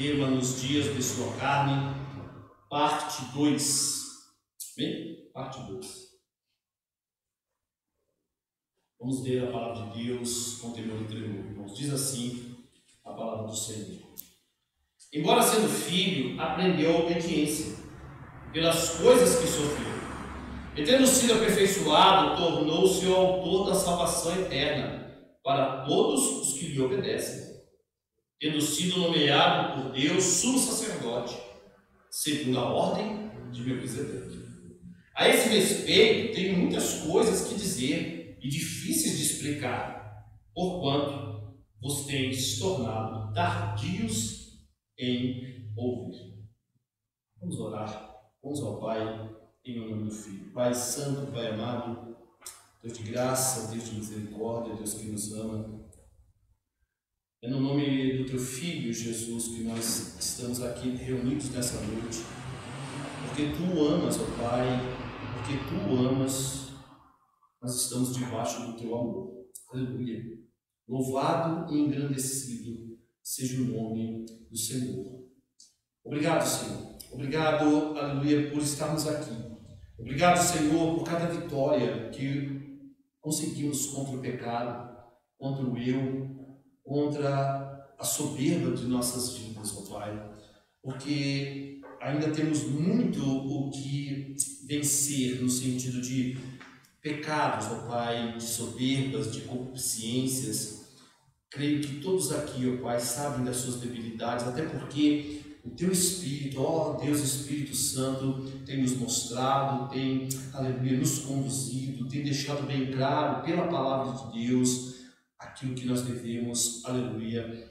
tema nos dias de sua carne, parte 2. Bem? Parte 2. Vamos ler a palavra de Deus com temor e tremor, irmãos. Diz assim a palavra do Senhor. Embora sendo filho, aprendeu a obediência pelas coisas que sofreu. E tendo sido aperfeiçoado, tornou-se o autor da salvação eterna para todos os que lhe obedecem. Tendo sido nomeado por Deus sumo sacerdote, segundo a ordem de Melquisedeque. A esse respeito, tenho muitas coisas que dizer e difíceis de explicar, porquanto vos tendes tornado tardios em ouvir. Vamos orar. Vamos ao Pai, em nome do Filho. Pai Santo, Pai amado, Deus de graça, Deus de misericórdia, Deus que nos ama. É no nome do Teu Filho, Jesus, que nós estamos aqui reunidos nessa noite. Porque Tu amas, ó Pai, porque Tu amas, nós estamos debaixo do Teu amor. Aleluia. Louvado e engrandecido seja o nome do Senhor. Obrigado, Senhor. Obrigado, aleluia, por estarmos aqui. Obrigado, Senhor, por cada vitória que conseguimos contra o pecado, contra o eu, contra a soberba de nossas vidas, ó Pai. Porque ainda temos muito o que vencer no sentido de pecados, ó Pai, de soberbas, de concupiscências. Creio que todos aqui, ó Pai, sabem das suas debilidades, até porque o Teu Espírito, ó Deus Espírito Santo, tem nos mostrado, tem, aleluia, nos conduzido, tem deixado bem claro pela palavra de Deus aquilo que nós devemos, aleluia,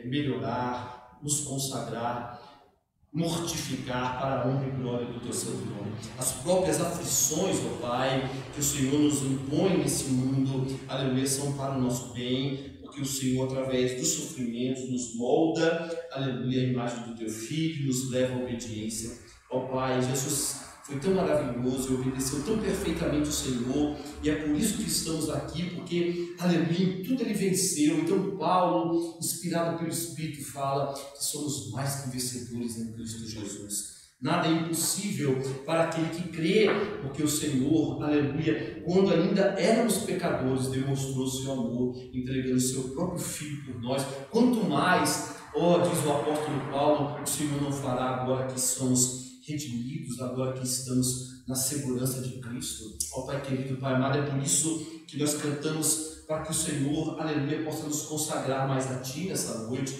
melhorar, nos consagrar, mortificar para a honra e glória do Teu santo nome. As próprias aflições, ó Pai, que o Senhor nos impõe nesse mundo, aleluia, são para o nosso bem, porque o Senhor, através dos sofrimentos, nos molda, aleluia, a imagem do Teu Filho, nos leva à obediência. Ó Pai, Jesus foi tão maravilhoso e obedeceu tão perfeitamente o Senhor, e é por isso que estamos aqui, porque, aleluia, em tudo Ele venceu. Então Paulo, inspirado pelo Espírito, fala que somos mais que vencedores em Cristo Jesus. Nada é impossível para aquele que crê, porque o Senhor, aleluia, quando ainda éramos pecadores, demonstrou seu amor, entregando seu próprio Filho por nós. Quanto mais, diz o apóstolo Paulo, o Senhor não fará agora que somos redimidos, agora que estamos na segurança de Cristo. Ó Pai querido, Pai amado, é por isso que nós cantamos para que o Senhor, aleluia, possa nos consagrar mais a Ti nessa noite.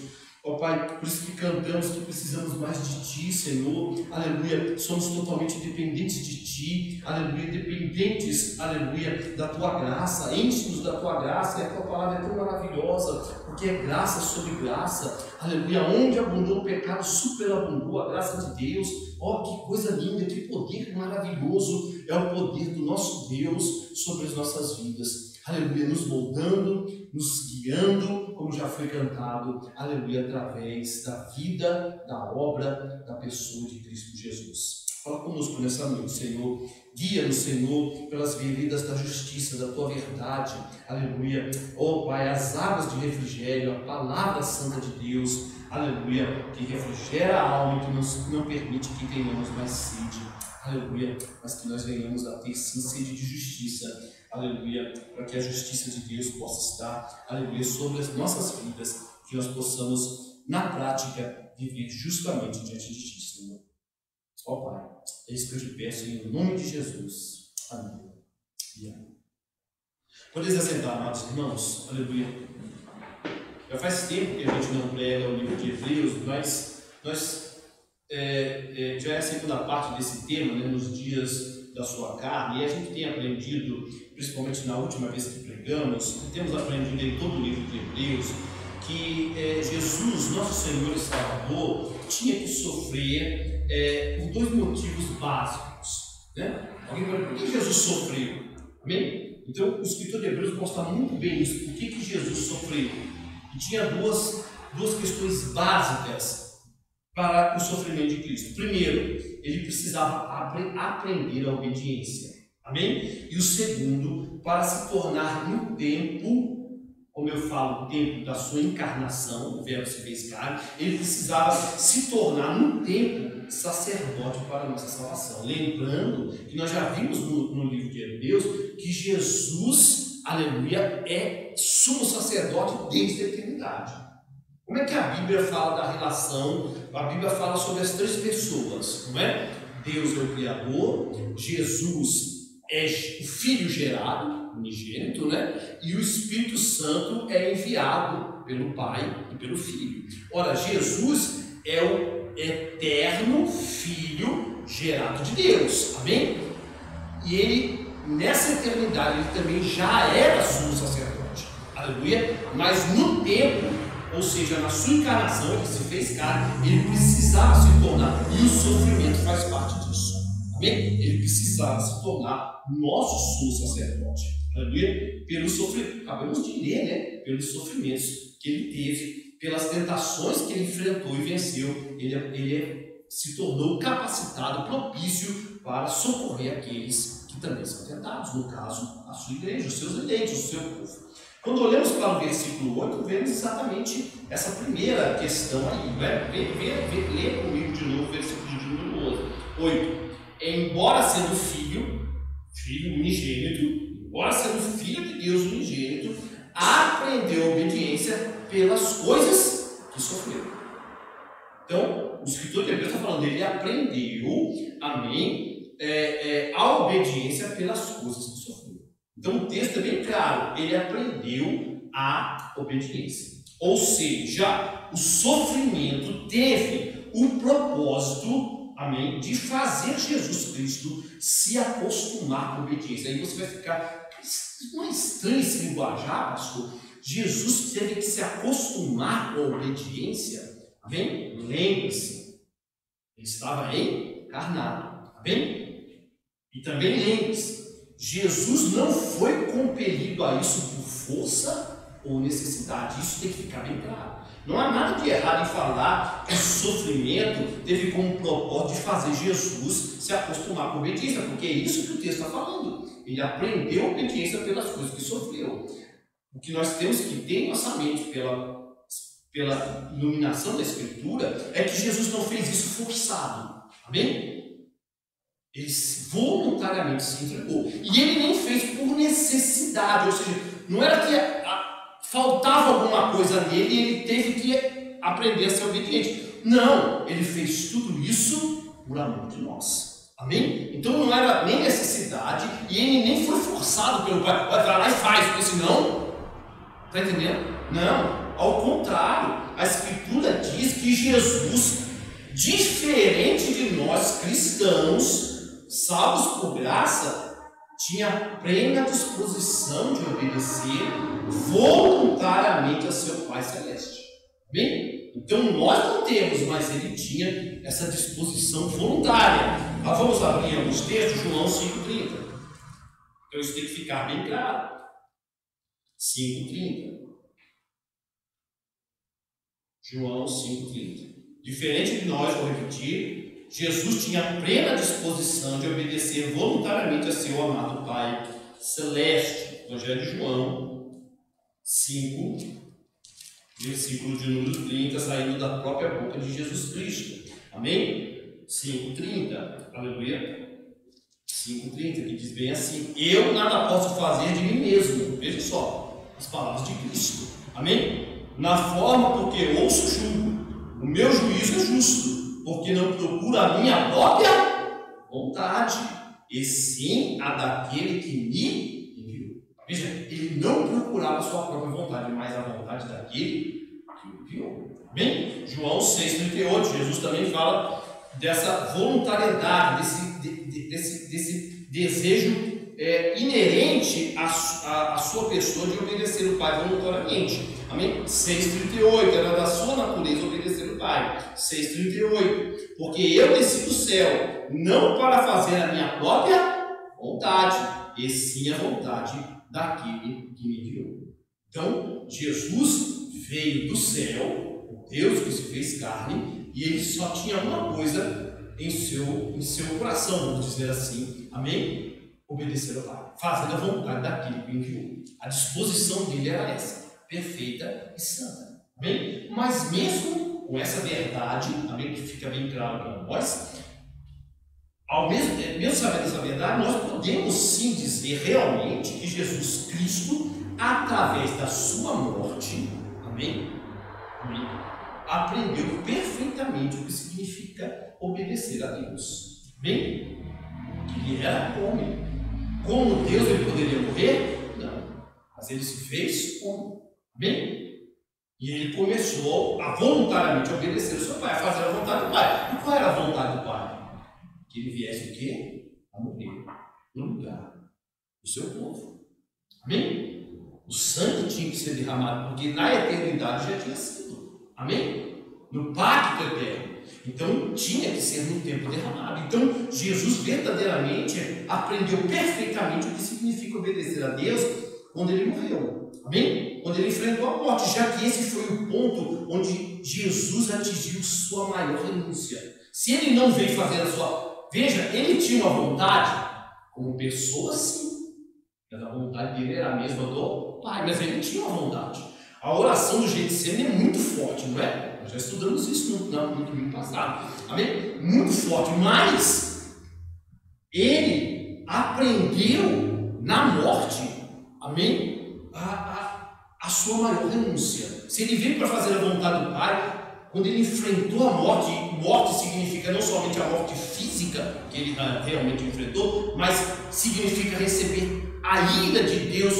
Ó Pai, por isso que cantamos que precisamos mais de Ti, Senhor, aleluia, somos totalmente dependentes de Ti, aleluia, dependentes, aleluia, da Tua graça, enche-nos da Tua graça, e a Tua palavra é tão maravilhosa, porque é graça sobre graça, aleluia, onde abundou o pecado, superabundou a graça de Deus. Ó, que coisa linda, que poder maravilhoso é o poder do nosso Deus sobre as nossas vidas. Aleluia, nos moldando, nos guiando, como já foi cantado, aleluia, através da vida, da obra, da pessoa de Cristo Jesus. Fala conosco nessa noite, Senhor. Guia-nos, Senhor, pelas veredas da justiça, da Tua verdade. Aleluia. Ó Pai, as águas de refrigério, a palavra santa de Deus, aleluia, que refrigera a alma e que não permite que tenhamos mais sede. Aleluia, mas que nós venhamos a ter sim sede de justiça. Aleluia, para que a justiça de Deus possa estar, aleluia, sobre as nossas vidas, que nós possamos, na prática, viver justamente diante de Ti, Senhor. Ó Pai, é isso que eu te peço em nome de Jesus. Amém. E amém. Podeis assentar, amados irmãos. Aleluia. Já faz tempo que a gente não prega o livro de Hebreus, mas nós já é a segunda parte desse tema, né, nos dias da sua carne, e a gente tem aprendido, principalmente na última vez que pregamos, temos aprendido em todo o livro de Hebreus, que Jesus, nosso Senhor e Salvador, tinha que sofrer por dois motivos básicos, né? Alguém pergunta, por que Jesus sofreu? Amém? Então o escritor de Hebreus mostra muito bem isso, por que Jesus sofreu. E tinha duas questões básicas para o sofrimento de Cristo. Primeiro, ele precisava aprender a obediência. Amém? E o segundo, para se tornar no tempo como eu falo, o tempo da sua encarnação, o verbo se fez carne, ele precisava se tornar num tempo sacerdote para a nossa salvação. Lembrando que nós já vimos no livro de Hebreus que Jesus, aleluia, é sumo sacerdote desde a eternidade. Como é que a Bíblia fala da relação? A Bíblia fala sobre as três pessoas, não é? Deus é o Criador, Jesus é o Filho gerado, unigênito, né? E o Espírito Santo é enviado pelo Pai e pelo Filho. Ora, Jesus é o eterno Filho gerado de Deus, amém? E ele, nessa eternidade, ele também já era sumo sacerdote, aleluia? Mas no tempo, ou seja, na sua encarnação, ele se fez carne, ele precisava se tornar, e o sofrimento faz parte disso, amém? Ele precisava se tornar nosso sumo sacerdote, aleluia? Pelo sofrimento, acabamos de ler, né? Pelos sofrimentos que ele teve, pelas tentações que ele enfrentou e venceu, ele se tornou capacitado, propício para socorrer aqueles que também são tentados, no caso, a sua igreja, os seus eleitos, o seu povo. Quando olhamos para o versículo 8, vemos exatamente essa primeira questão aí, né? Lê comigo de novo o versículo de número 8. Embora sendo filho unigênito, embora sendo filho de Deus unigênito, aprendeu a obediência pelas coisas que sofreu. Então, o escritor de Hebreus está falando, ele aprendeu, amém, a obediência pelas coisas que sofreu. Então, o texto é bem claro, ele aprendeu a obediência. Ou seja, o sofrimento teve o propósito, amém, de fazer Jesus Cristo se acostumar com a obediência. Aí você vai ficar, não é estranho esse linguajar, pastor? Jesus teve que se acostumar com a obediência, amém? Lembre-se, ele estava encarnado, amém? E também lembre-se, Jesus não foi compelido a isso por força ou necessidade. Isso tem que ficar bem claro. Não há nada de errado em falar que o sofrimento teve como propósito de fazer Jesus se acostumar com a obediência, porque é isso que o texto está falando. Ele aprendeu a obediência pelas coisas que sofreu. O que nós temos que ter em nossa mente pela iluminação da Escritura é que Jesus não fez isso forçado. Amém? Ele voluntariamente se entregou. E ele nem fez por necessidade, ou seja, não era que faltava alguma coisa nele e ele teve que aprender a ser obediente. Não, ele fez tudo isso por amor de nós. Amém? Então não era nem necessidade e ele nem foi forçado pelo Pai. Vai lá e faz, porque senão... Está entendendo? Não, ao contrário. A Escritura diz que Jesus, diferente de nós cristãos, salvos por graça, tinha plena disposição de obedecer voluntariamente a seu Pai Celeste. Bem? Então nós não temos, mas ele tinha essa disposição voluntária. Mas vamos abrir alguns textos, João 5,30. Então isso tem que ficar bem claro. 5,30. João 5,30. Diferente de nós, vou repetir, Jesus tinha plena disposição de obedecer voluntariamente a seu amado Pai Celeste. Evangelho de João 5, versículo de número 30, saindo da própria boca de Jesus Cristo. Amém? 5,30. Aleluia. 5,30, que diz bem assim: eu nada posso fazer de mim mesmo. Veja só, as palavras de Cristo. Amém? Na forma porque ouço julgo. O meu juízo é justo, porque não procura a minha própria vontade, e sim a daquele que me enviou. Veja, ele não procurava a sua própria vontade, mas a vontade daquele que o enviou. Amém? João 6,38, Jesus também fala dessa voluntariedade, desse desejo inerente à sua pessoa de obedecer o Pai voluntariamente. Amém? 6,38, era da sua natureza obedecer o Pai. 6,38, porque eu desci do céu, não para fazer a minha própria vontade, e sim a vontade daquele que me enviou. Então, Jesus veio do céu, o Deus que se fez carne, e ele só tinha uma coisa em seu coração, vamos dizer assim, amém? Obedecer ao Pai, fazer a vontade daquele que me enviou. A disposição dele era essa. perfeita e santa. Amém? Mas mesmo com essa verdade, amém, que fica bem claro para nós, mesmo sabendo essa verdade, nós podemos sim dizer realmente que Jesus Cristo, através da sua morte, amém, aprendeu perfeitamente o que significa obedecer a Deus. Amém? Que ele era homem. Como Deus ele poderia morrer? Não. Mas ele se fez homem. Amém? E ele começou a voluntariamente obedecer ao seu pai, a fazer a vontade do pai. E qual era a vontade do pai? Que ele viesse o quê? A morrer no lugar do seu povo. Amém? O sangue tinha que ser derramado, porque na eternidade já tinha sido. Amém? No pacto eterno. Então tinha que ser no tempo derramado. Então Jesus verdadeiramente aprendeu perfeitamente o que significa obedecer a Deus quando ele morreu. Amém? Quando ele enfrentou a morte, já que esse foi o ponto onde Jesus atingiu sua maior renúncia. Se ele não veio fazer a sua... Veja, ele tinha uma vontade, como pessoa sim, mas a vontade dele era a mesma do Pai, mas ele tinha uma vontade. A oração do Getsemane é muito forte, não é? Nós já estudamos isso no domingo passado, amém? Muito forte, mas ele aprendeu na morte, amém? A sua maior renúncia. Se ele veio para fazer a vontade do Pai, quando ele enfrentou a morte significa não somente a morte física, que ele realmente enfrentou, mas significa receber a ira de Deus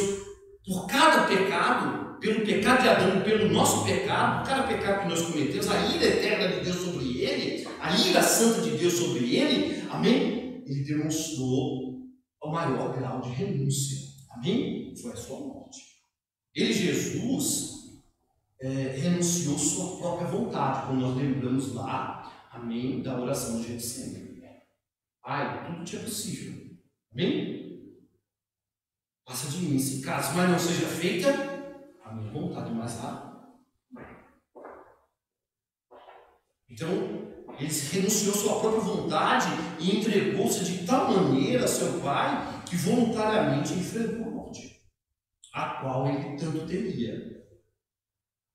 por cada pecado, pelo pecado de Adão, pelo nosso pecado, por cada pecado que nós cometemos, a ira eterna de Deus sobre ele, a ira santa de Deus sobre ele, amém? Ele demonstrou o maior grau de renúncia, amém? Foi a sua morte. Ele, Jesus, renunciou sua própria vontade, como nós lembramos lá, amém, da oração de Getsemane. Pai, tudo te é possível, amém? Passa de mim esse caso, mas não seja feita a minha vontade, mais rápido. Então, ele renunciou sua própria vontade e entregou-se de tal maneira a seu Pai que voluntariamente enfrentou a morte, a qual ele tanto temia.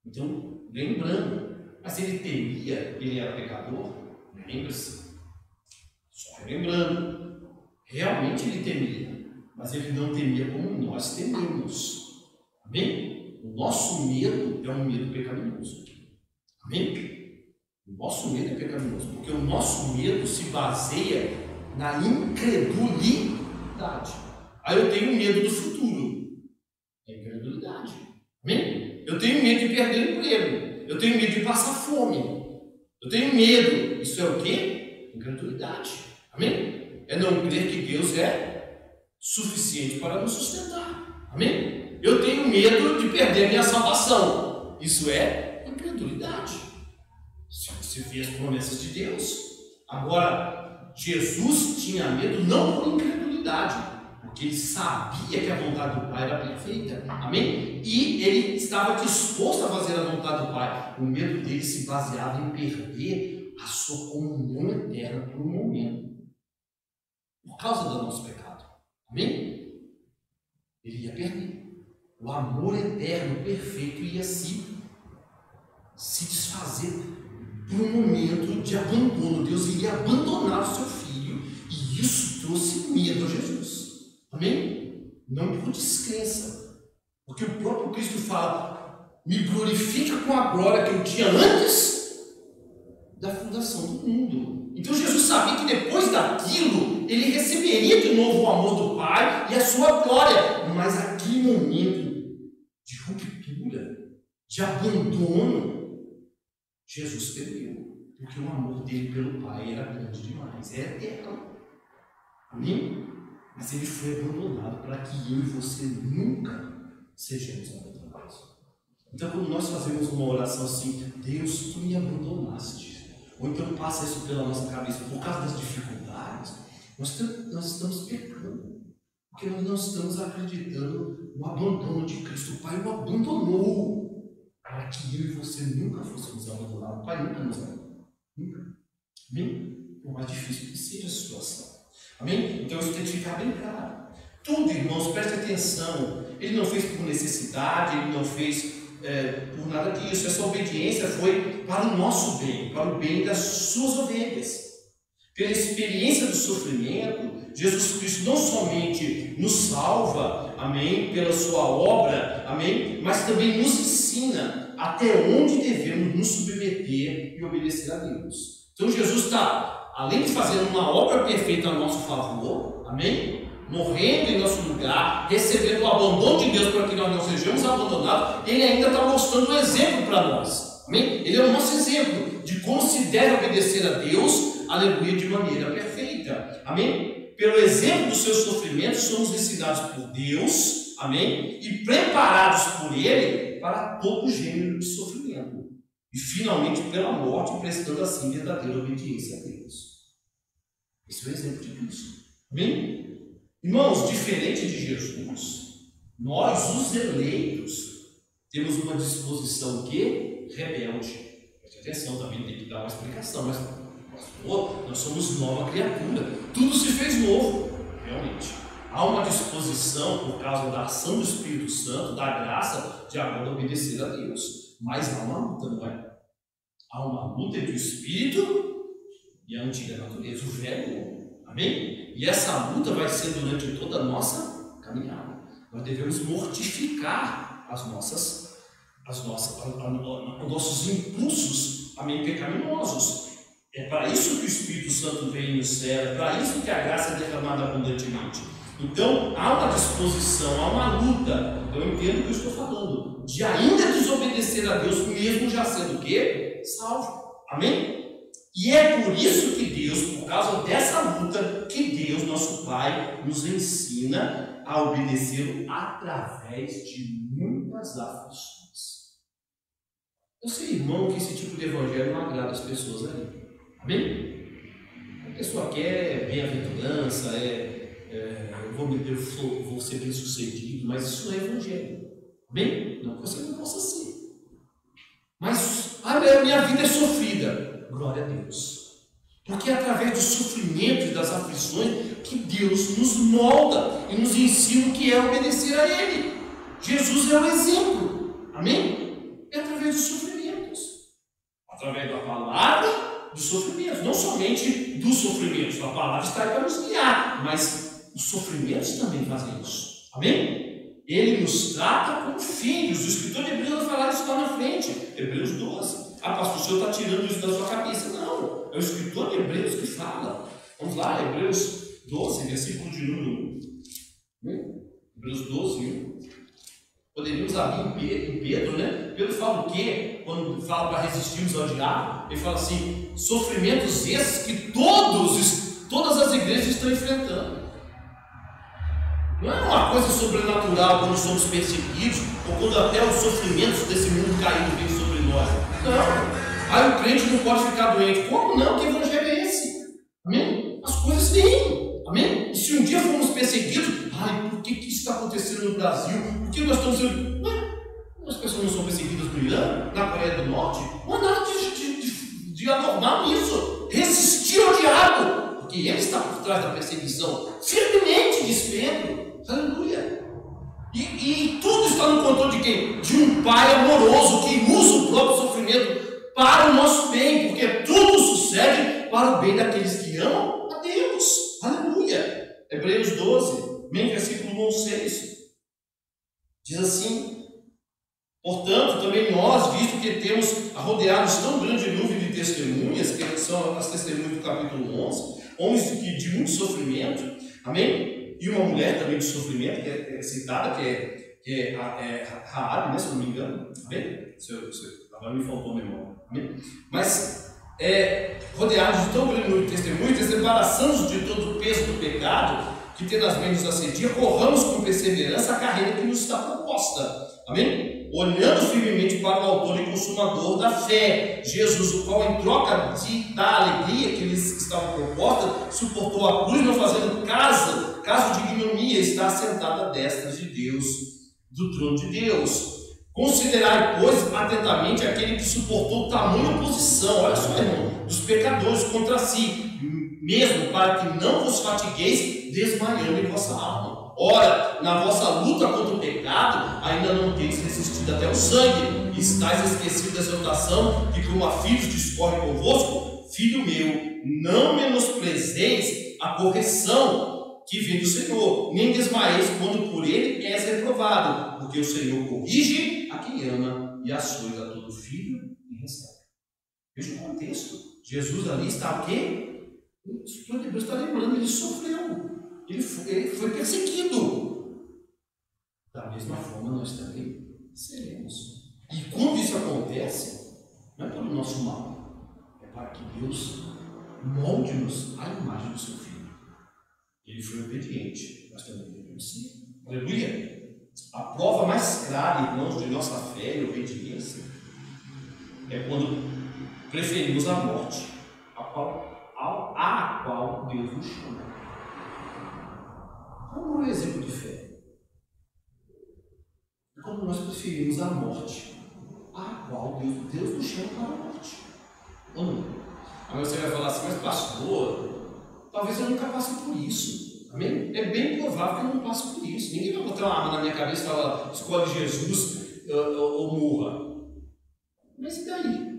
Então, lembrando, mas ele temia, ele era pecador, lembra-se? Só lembrando, realmente ele temia, mas ele não temia como nós tememos. Amém? O nosso medo é um medo pecaminoso. Amém? O nosso medo é pecaminoso, porque o nosso medo se baseia na incredulidade. Aí eu tenho medo do futuro. É incredulidade. Amém? Eu tenho medo de perder o emprego. Eu tenho medo de passar fome. Eu tenho medo. Isso é o quê? Incredulidade. Amém? É não crer que Deus é suficiente para nos sustentar. Amém? Eu tenho medo de perder a minha salvação. Isso é incredulidade. Se você vê as promessas de Deus. Agora, Jesus tinha medo não por incredulidade, porque ele sabia que a vontade do Pai era perfeita. Amém? E ele estava disposto a fazer a vontade do Pai. O medo dele se baseava em perder a sua comunhão eterna por um momento, por causa do nosso pecado. Amém? Ele ia perder. O amor eterno, perfeito, ia se desfazer por um momento de abandono. Deus iria abandonar o seu filho, e isso trouxe medo a Jesus. Amém? Não por descrença, porque o próprio Cristo fala: me glorifica com a glória que eu tinha antes da fundação do mundo. Então Jesus sabia que depois daquilo ele receberia de novo o amor do Pai e a sua glória, mas aquele momento de ruptura, de abandono, Jesus perdeu, porque o amor dele pelo Pai era grande demais, era eterno. Amém? Mas ele foi abandonado para que eu e você nunca sejamos abandonados. Então, quando nós fazemos uma oração assim: Deus, tu me abandonaste, ou então passa isso pela nossa cabeça por causa das dificuldades, nós estamos pecando, porque nós não estamos acreditando no abandono de Cristo. O Pai o abandonou para que eu e você nunca fôssemos abandonados. O Pai nunca nos abandonou. Nunca. Amém? Por mais difícil que seja a situação. Amém? Então isso tem que ficar bem claro. Tudo, irmãos, preste atenção. Ele não fez por necessidade, ele não fez por nada disso. Essa obediência foi para o nosso bem, para o bem das suas ovelhas. Pela experiência do sofrimento, Jesus Cristo não somente nos salva, amém, pela sua obra, amém, mas também nos ensina até onde devemos nos submeter e obedecer a Deus. Então Jesus está, além de fazer uma obra perfeita a nosso favor, amém, morrendo em nosso lugar, recebendo o abandono de Deus para que nós não sejamos abandonados, Ele ainda está mostrando um exemplo para nós, amém? Ele é o nosso exemplo de como se deve obedecer a Deus, aleluia, de maneira perfeita, amém? Pelo exemplo dos seus sofrimentos, somos ensinados por Deus, amém? E preparados por Ele para todo gênero de sofrimento. E finalmente pela morte, prestando assim verdadeira obediência a Deus. Esse é o exemplo de Cristo, amém? Irmãos, diferente de Jesus, nós, os eleitos, temos uma disposição que rebelde. Preste atenção, também tem que dar uma explicação, mas pastor, nós somos nova criatura, tudo se fez novo, realmente. Há uma disposição por causa da ação do Espírito Santo, da graça, de agora obedecer a Deus. Mas há uma luta, não é? Há uma luta entre o Espírito e a antiga natureza, o velho homem. Amém? E essa luta vai ser durante toda a nossa caminhada. Nós devemos mortificar os nossos impulsos, amém, pecaminosos. É para isso que o Espírito Santo vem no céu, é para isso que a graça é derramada abundantemente. Então, há uma disposição, há uma luta, eu entendo o que eu estou falando, de ainda desobedecer a Deus, mesmo já sendo o quê? Salvo. Amém? E é por isso que Deus, por causa dessa luta, que Deus, nosso Pai, nos ensina a obedecê-lo através de muitas aflições. Eu sei, irmão, que esse tipo de evangelho não agrada as pessoas aí. Amém? A pessoa quer bem-aventurança, eu vou ser bem sucedido, mas isso não é evangelho. Amém? Não que você não possa ser. Mas a minha vida é sofrida. Glória a Deus. Porque é através do sofrimento e das aflições que Deus nos molda e nos ensina o que é obedecer a Ele. Jesus é o exemplo. Amém? É através dos sofrimentos. Através da palavra, dos sofrimentos. Não somente dos sofrimentos. A palavra está aí para nos guiar. Mas os sofrimentos também fazem isso. Amém? Ele nos trata como filhos. O escritor de Hebreus vai falar isso lá na frente. Hebreus 12. Ah, pastor, o senhor está tirando isso da sua cabeça. Não, é o escritor de Hebreus que fala. Vamos lá, Hebreus 12, versículo de número 1. Hebreus 12, 1. Poderíamos abrir em Pedro, né? Pedro fala o quê? Quando fala para resistirmos ao diabo, ele fala assim: sofrimentos esses que todas as igrejas estão enfrentando. Não é uma coisa sobrenatural quando somos perseguidos, ou quando até os sofrimentos desse mundo caído vêm sobre nós. Não. Aí o crente não pode ficar doente. Como não? Que evangelho é esse? Amém? As coisas vêm. Amém? E se um dia formos perseguidos, por que isso está acontecendo no Brasil? Por que nós estamos sendo... As pessoas não são perseguidas no Irã, na Coreia do Norte? Não há nada de anormal nisso. Resistir ao diabo, porque ele está por trás da perseguição. Firmemente, diz Pedro. Aleluia. E tudo está no controle de quem? De um Pai amoroso que usa o próprio sofrimento para o nosso bem, porque tudo sucede para o bem daqueles que amam a Deus. Aleluia. Hebreus 12, versículo 1 ao 6. Diz assim: portanto, também nós, visto que temos rodeados tão grande nuvem de testemunhas, que são as testemunhas do capítulo 11, homens de muito sofrimento, amém? E uma mulher também de sofrimento, que é citada, que é Raabe, né, se eu não me engano, amém? Agora me faltou a memória, amém? Mas, rodeados de tão grande número de testemunhas, desembaraçando-nos de todo o peso do pecado, que tendo as mãos nos assedia, corramos com perseverança a carreira que nos está proposta, amém? Olhando firmemente para o autor e consumador da fé, Jesus, o qual em troca da alegria que lhes estava proposta, suportou a cruz, não fazendo caso de ignominia, está assentado à destra de Deus, do trono de Deus. Considerai, pois, atentamente aquele que suportou tamanha oposição, olha só, irmão, dos pecadores contra si, mesmo para que não vos fatigueis desmaiando em vossa alma. Ora, na vossa luta contra o pecado, ainda não tendes resistido até o sangue, e estáis esquecidos da exortação que, como a filhos discorre convosco. Filho meu, não menosprezeis a correção que vem do Senhor, nem desmaeis quando por ele és reprovado, porque o Senhor corrige a quem ama e açoita a todo filho e recebe. Veja o contexto. Jesus ali está o quê? O Espírito de Deus está lembrando, ele sofreu. Ele foi perseguido. Da mesma forma, nós também seremos. E quando isso acontece, não é pelo nosso mal, é para que Deus molde-nos à imagem do seu Filho. Ele foi obediente, nós também devemos ser. Aleluia! A prova mais clara, irmãos, de nossa fé e obediência é quando preferimos a morte, a qual Deus nos chama. Como um exemplo de fé? É quando nós preferimos a morte, a qual Deus nos chama para a morte. Ou não? Aí você vai falar assim, mas pastor, talvez eu nunca passe por isso. Amém? É bem provável que eu não passe por isso. Ninguém vai botar uma arma na minha cabeça e falar, escolhe Jesus ou morra. Mas e daí?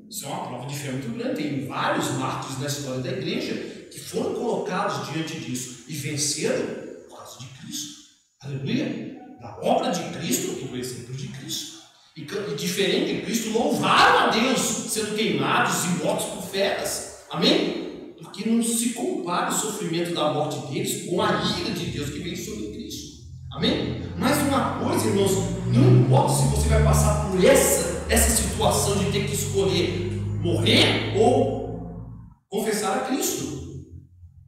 Isso é uma prova de fé muito grande. Tem vários mártires na história da igreja que foram colocados diante disso e venceram por causa de Cristo. Aleluia! Da obra de Cristo e do exemplo de Cristo. E diferente de Cristo, louvaram a Deus, sendo queimados e mortos por feras. Amém? Porque não se compara o sofrimento da morte deles com a ira de Deus que vem sobre Cristo. Amém? Mas uma coisa, irmãos, não importa se você vai passar por essa situação de ter que escolher morrer ou confessar a Cristo.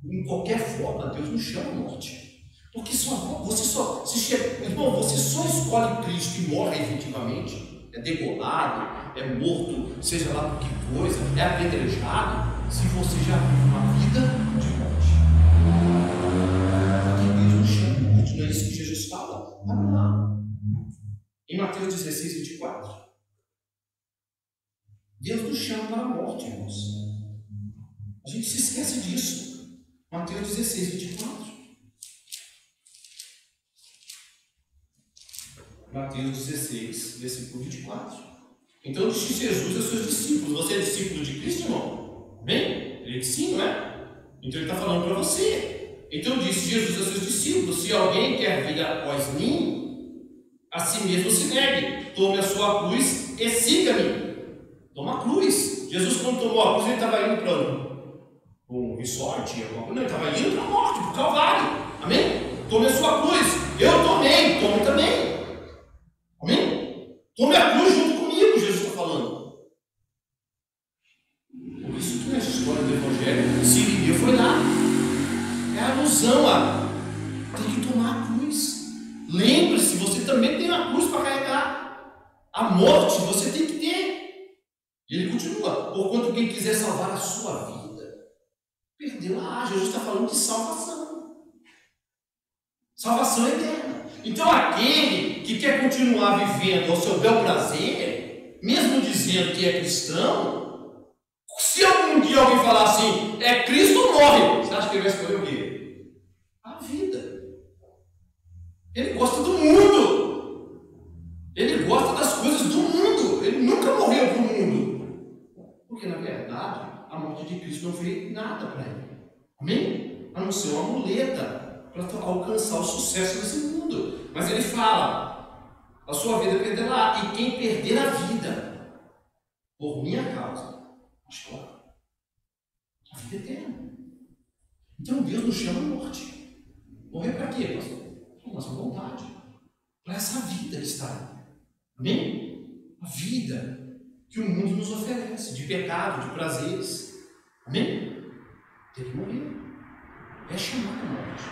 Em qualquer forma, Deus nos chama a morte. Porque você só escolhe Cristo e morre efetivamente, é degolado, é morto, seja lá por que coisa, é apedrejado, se você já vive uma vida de morte. Porque Deus nos chama a morte, não é isso que Jesus fala? Vamos lá. Em Mateus 16, 24. Deus nos chama para a morte, irmãos. A gente se esquece disso. Mateus 16, 24. Mateus 16, versículo 24. Então disse Jesus aos seus discípulos: você é discípulo de Cristo, irmão? Bem? Ele disse sim, não é? Então ele está falando para você. Então disse Jesus aos seus discípulos: se alguém quer vir após mim, a si mesmo se negue, tome a sua cruz e siga-me. Toma a cruz. Jesus, quando tomou a cruz, ele estava indo para um resort, não, ele estava indo para a morte, para o Calvário. Amém? Tome a sua cruz. Eu tomei, tome também. Amém? Tome a cruz junto comigo, Jesus está falando. Por isso que nessa história do Evangelho, Sirineu foi lá. É a alusão a tem que tomar a cruz. Lembre-se, você também tem a cruz para carregar. A morte você tem que ter. E ele continua: porquanto quem quiser salvar a sua vida, perdeu. Jesus está falando de salvação. Salvação eterna. Então aquele que quer continuar vivendo ao seu bel prazer, mesmo dizendo que é cristão, se algum dia alguém falar assim, é Cristo ou morre, você acha que ele vai escolher o quê? A vida. Ele gosta do mundo. Ele gosta das coisas do mundo. Ele nunca morreu para o mundo. Porque na verdade, a morte de Cristo não fez nada para ele. Amém? A não ser uma muleta para alcançar o sucesso nesse mundo. Mas ele fala: a sua vida perderá, e quem perder a vida por minha causa, achou a vida eterna. Então Deus nos chama a morte. Morrer para quê, pastor? Para nossa vontade, para essa vida que está aí. Amém? A vida que o mundo nos oferece, de pecado, de prazeres. Amém? Tem que morrer. É chamado a morte.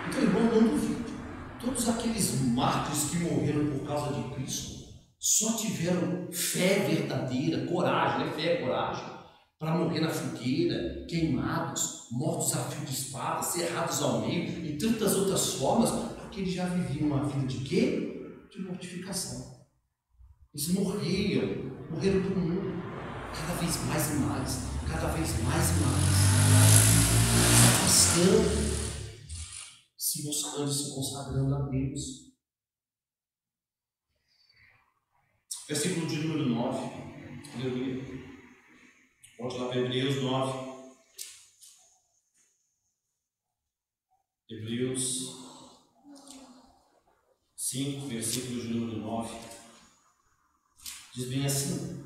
Então, irmão, não duvide. Todos aqueles mártires que morreram por causa de Cristo só tiveram fé verdadeira, coragem, né? Fé é coragem, para morrer na fogueira, queimados, mortos a fio de espada, cerrados ao meio e tantas outras formas, porque eles já viviam uma vida de quê? De mortificação. Eles morreram para o mundo, cada vez mais e mais, cada vez mais e mais, se afastando, se buscando condições de se consagrando a Deus. Versículo de número 9. Aleluia. Volte lá para Hebreus 9. Hebreus 5, versículo de número 9. Diz bem assim: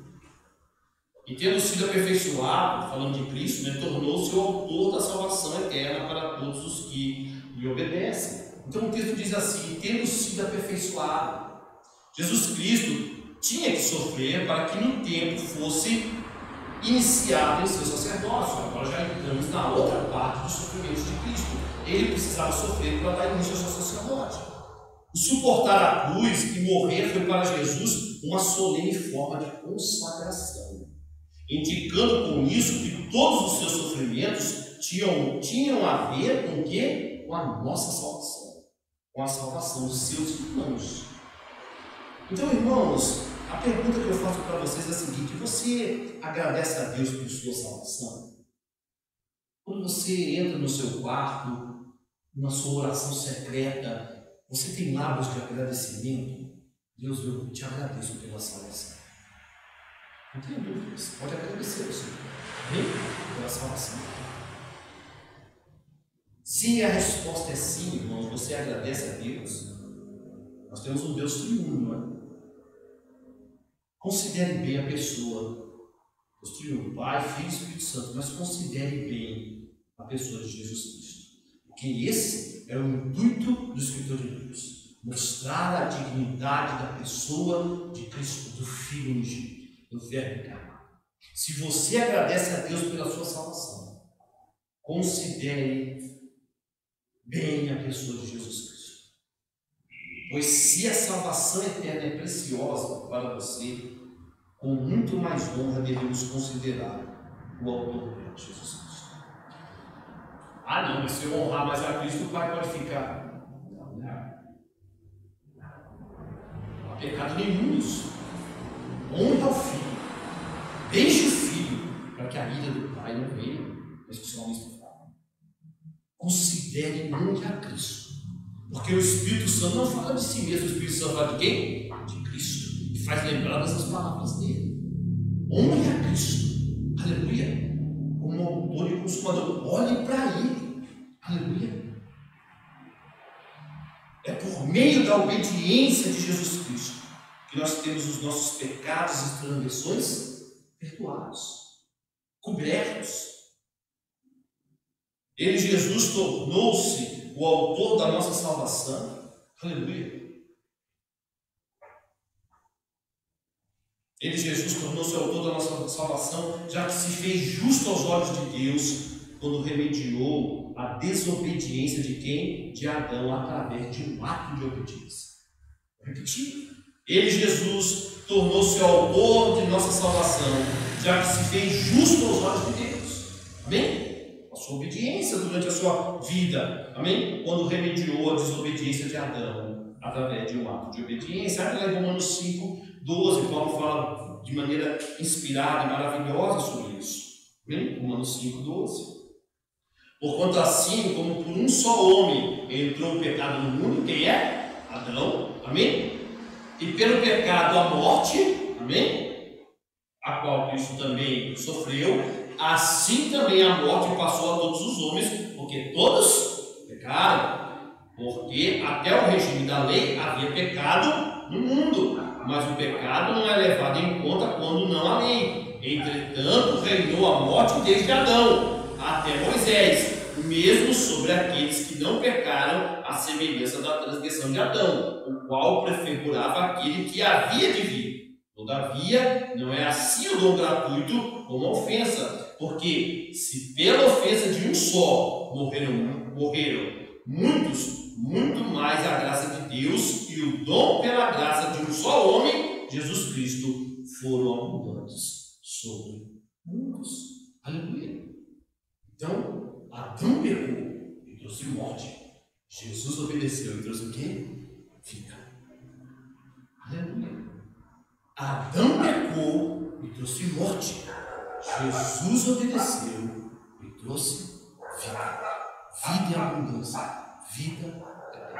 e tendo sido aperfeiçoado, falando de Cristo, tornou-se o autor da salvação eterna para todos os que lhe obedecem. Então o texto diz assim: tendo sido aperfeiçoado. Jesus Cristo tinha que sofrer para que no tempo fosse iniciado em seu sacerdócio. Agora já entramos na outra parte dos sofrimentos de Cristo. Ele precisava sofrer para dar início ao seu sacerdote. O suportar a cruz e morrer foi para Jesus uma solene forma de consagração, indicando com isso que todos os seus sofrimentos tinham a ver com o quê? Com a nossa salvação, com a salvação dos seus irmãos. Então, irmãos, a pergunta que eu faço para vocês é a seguinte: você agradece a Deus por sua salvação? Quando você entra no seu quarto, na sua oração secreta, você tem lábios de agradecimento? Deus, eu te agradeço pela salvação. Não tenha dúvidas, pode agradecer ao Senhor. Amém? Pela salvação. Se a resposta é sim, irmãos, você agradece a Deus. Nós temos um Deus triuno, não é? Considere bem a pessoa, Deus triuno, Pai, Filho e Espírito Santo, mas considere bem a pessoa de Jesus Cristo. Porque esse é o intuito do escritor de Deus: mostrar a dignidade da pessoa de Cristo, do Filho ungido, do Verbo encarnado. Se você agradece a Deus pela sua salvação, considere bem a pessoa de Jesus Cristo. Pois se a salvação eterna é preciosa para você, com muito mais honra devemos considerar o autor dela, Jesus Cristo. Ah não, mas se eu honrar mais a Cristo, o Pai pode ficar. Não há pecado nenhum nisso. Honra ao Filho, deixe o Filho, para que a ira do Pai não venha. Mas que o salmista fala: considere e honre a Cristo. Porque o Espírito Santo não fala de si mesmo, o Espírito Santo fala de quem? De Cristo. E faz lembrar dessas palavras dele. Honre a Cristo. Aleluia. Como autor e consumador. Olhe para ele. Aleluia. É por meio da obediência de Jesus Cristo que nós temos os nossos pecados e transgressões perdoados, cobertos. Ele, Jesus, tornou-se o autor da nossa salvação. Aleluia. Ele, Jesus, tornou-se o autor da nossa salvação, já que se fez justo aos olhos de Deus quando remediou a desobediência de quem? De Adão, através de um ato de obediência. Vou repetir. Ele, Jesus, tornou-se o autor de nossa salvação, já que se fez justo aos olhos de Deus. Amém? A sua obediência durante a sua vida, amém? Quando remediou a desobediência de Adão através de um ato de obediência. Aí lá em Romanos 5, 12, Paulo fala de maneira inspirada e maravilhosa sobre isso. Amém? Romanos 5, 12. Porquanto assim como por um só homem entrou o pecado no mundo, quem é? Adão, amém? E pelo pecado a morte, amém? A qual Cristo também sofreu. Assim também a morte passou a todos os homens, porque todos pecaram. Porque até o regime da lei havia pecado no mundo, mas o pecado não é levado em conta quando não há lei. Entretanto, reinou a morte desde Adão até Moisés, mesmo sobre aqueles que não pecaram, à semelhança da transgressão de Adão, o qual prefigurava aquele que havia de vir. Todavia, não é assim o dom gratuito como a ofensa, porque se pela ofensa de um só morreram muitos, muito mais a graça de Deus e o dom pela graça de um só homem, Jesus Cristo, foram abundantes sobre muitos. Aleluia. Então, Adão pecou e trouxe morte. Jesus obedeceu e trouxe o quê? Vida. Aleluia. Adão pecou e trouxe morte. Jesus obedeceu e trouxe vida. Vida e abundância. Vida eterna.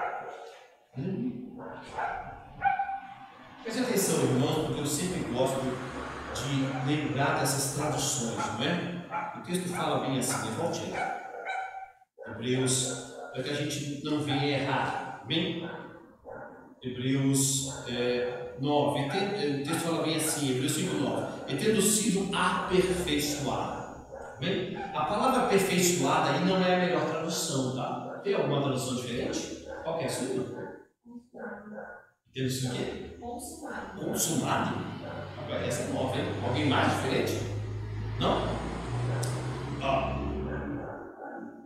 Preste atenção, irmão, porque eu sempre gosto de lembrar dessas traduções, não é? O texto fala bem assim, volte aí. Hebreus, para que a gente não venha errar, bem? Hebreus 9, o texto fala bem assim, Hebreus 5:9, e tendo sido aperfeiçoado, bem? A palavra aperfeiçoada aí não é a melhor tradução, tá? Tem alguma tradução diferente? Qual que é a sua? Tendo sido o quê? Consumado. Consumado? Agora essa é nova, hein? Alguém mais diferente? Não?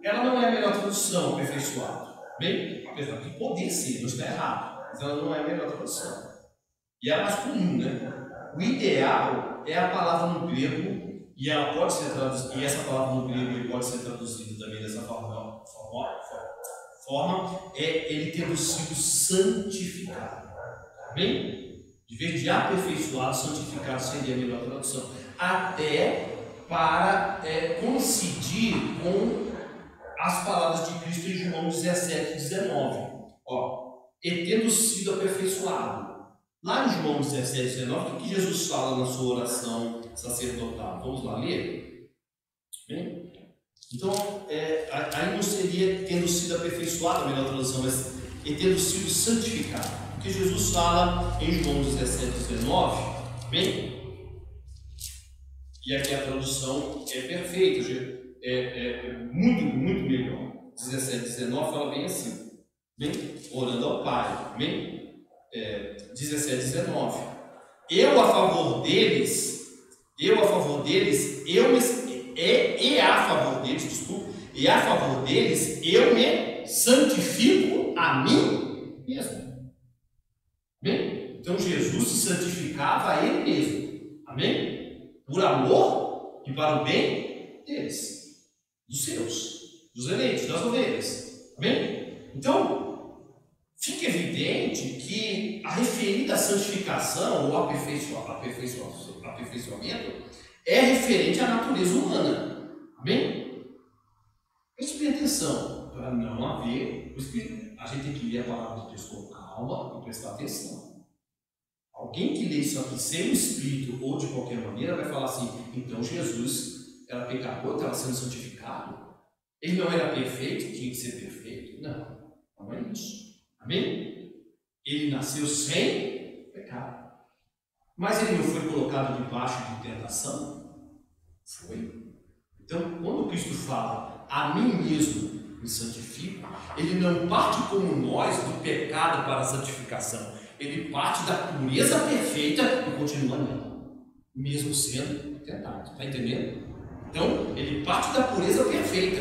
Ela não é a melhor tradução, aperfeiçoado. Bem, apesar de poder ser, não está errado, mas ela não é a melhor tradução. E é a mais comum, né? O ideal é a palavra no grego, e ela pode ser traduzida, e essa palavra no grego pode ser traduzida também dessa forma é ele tendo sido santificado. Bem? De vez de aperfeiçoado, santificado seria a melhor tradução. Até para coincidir com as palavras de Cristo em João 17:19. E tendo sido aperfeiçoado. Lá em João 17:19, o que Jesus fala na sua oração sacerdotal? Vamos lá ler? Bem? Então, aí não seria tendo sido aperfeiçoado a melhor tradução, mas tendo sido santificado. Porque Jesus fala em João 17:19, bem? E aqui a tradução é perfeita, muito, muito melhor. 17:19 fala bem assim, bem? Orando ao Pai, bem? 17:19. Eu a favor deles, e a favor deles, eu me santifico a mim mesmo. Amém? Então Jesus se santificava a ele mesmo. Amém? Por amor e para o bem deles, dos seus, dos eleitos, das ovelhas. Amém? Então, fica evidente que a referida santificação ou aperfeiçoamento é referente à natureza humana. Amém? Preste bem atenção, para não haver, a gente tem que ler a palavra de Deus com calma e prestar atenção. Alguém que lê isso aqui sem o Espírito ou de qualquer maneira vai falar assim, então Jesus era pecador, estava sendo santificado? Ele não era perfeito, tinha que ser perfeito? Não é isso. Amém? Ele nasceu sem pecado. Mas ele não foi colocado debaixo de tentação? Foi. Então, quando Cristo fala, a mim mesmo me santifico, ele não parte como nós do pecado para a santificação. Ele parte da pureza perfeita e continua nela, mesmo sendo tentado. Está entendendo? Então, ele parte da pureza perfeita